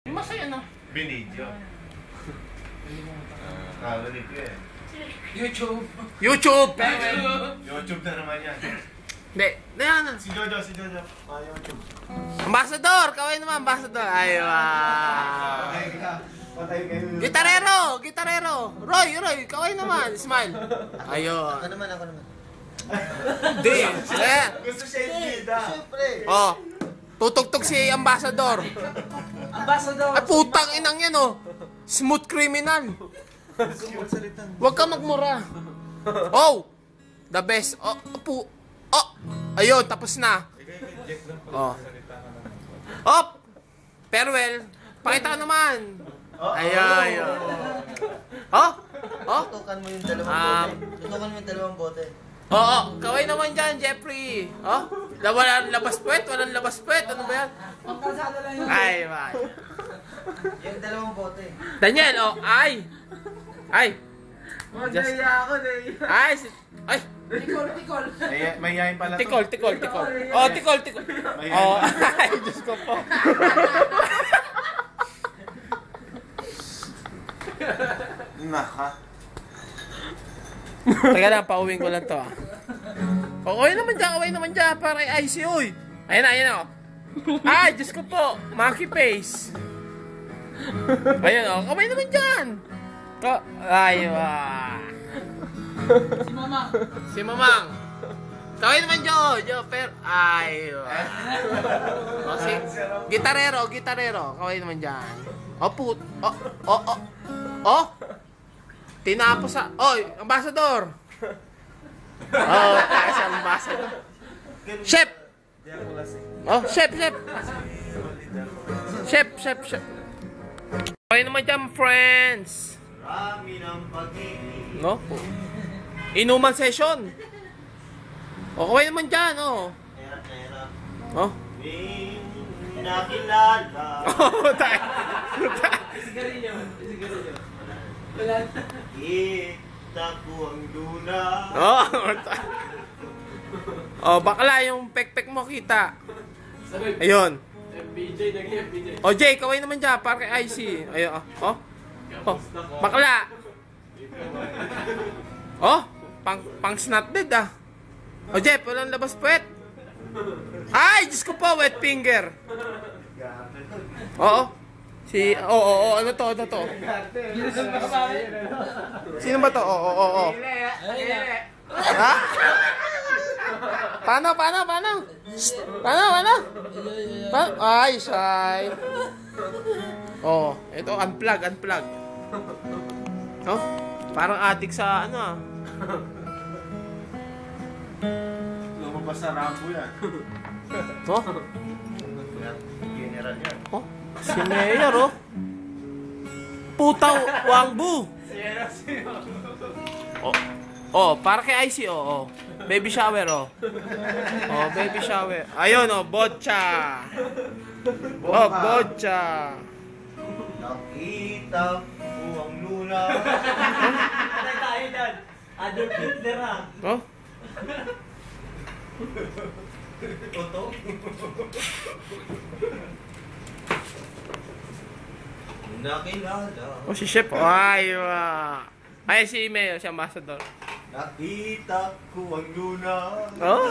Masaya na. Binidyo. Narinig ko eh. YouTube. YouTube na naman yan. Hindi. Yan. Si Jojo. YouTube. Ambassador! Kaway naman, ambassador. Aywa. Gitarero. Roy. Kaway naman. Smile. Ayun. Ako naman. Hindi. Gusto siya yung bida. Siyempre. Oh. Tutugtog si ambassador. Ay, putang inang yan, oh. Smooth criminal. Huwag ka magmura. Oh! The best. Oh. Ayun, tapos na. Oh. Op! Farewell. Pakita ka naman. Ayun. Oh? Tutukan mo yung dalawang bote. Oo, kaway naman dyan, Jeffrey. Oh? Walang labas puwet. Ano ba yan? Ay, man. Yung dalawang bote. Daniel, oh, ay. Magdaya ako, Ay. Tikol. May yain pala to. Tikol. Oh, tikol. Oh, ay, Diyos ko po. Naka. Teka lang, pauwing ko lang to, ah. Kaway naman dyan, para kay IC, uy. Ayan na, oh. Ay, Diyos ko po. Monkey face. Ayun, oh. Kaway naman dyan. Aywa. Si Mamang. Kaway naman dyan, aywa. Oh, si Gitarero. Kaway naman dyan. Oh. Tinapos sa... Oy, ambassador! Oh, kasi ambassador. Chef! Oh, chef! Chef! Okay naman dyan, friends! Rami ng pag-ibig. No? Inuman session! Okay naman dyan, oh! Era. Oh? Nakilala. Oh, tayo! Isigarilyo. Kita ko ang luna. Oh, bakla yung pek mo kita. Ayun. FPJ, naging FPJ. Oh, Jay, kaway naman dyan, para kay IC. Ayun, oh. Bakla. Oh, pang snot dead, ah. Oh, Jeff, walang labas puwet. Ay, Diyos ko po, wet finger. Oo. Ano to? Sino ba to? Oo. Ha? Paano? Ay, shy. Oh, ito, unplug. Oh, parang adik sa ano, ah. Lumabas sa Rambo yan. Oh, General yan. oh. Si Mayor, oh. Putaw, Wangbu. Oh, para kay IC, oh. Baby shower, oh. Oh, baby shower. Ayun, oh, botcha. Oh, botcha. Nakita ko ang luna. Patay tayo dyan. Adolf Hitler, ha? Oh. Toto? Nakilala. Oh, si Chef. Ay, ay, si Mayor, si Ambassador. Nakita ko ang luna. Oh.